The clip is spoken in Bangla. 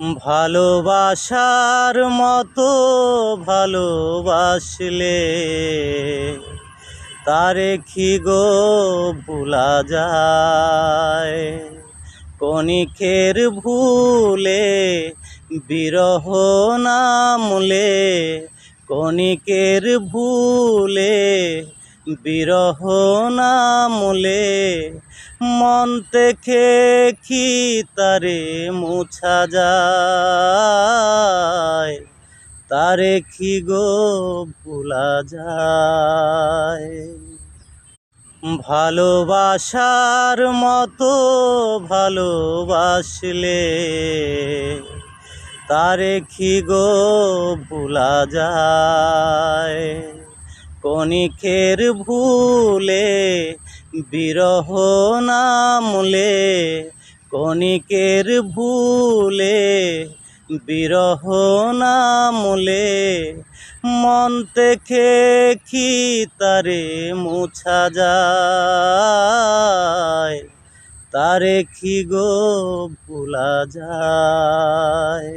ভালোবাসার মতো ভালোবাসলে তারে কি গো ভুলা যায়। কণিকের ভুলে বিরহ নামলে, কণিকের ভুলে বিরহ নামলে, মন থেকে কি তারে মুছা যায়। তারে কি গো ভুলা যায়। ভালোবাসার মতো ভালোবাসলে তারে কি গো ভুলা যায়। কণিকের ভুলে বিরহ নামলে, কণিকের ভুলে বিরহ নামলে, মন থেকে কি তারে মুছা যায়। তারে কি গো ভুলা যায়।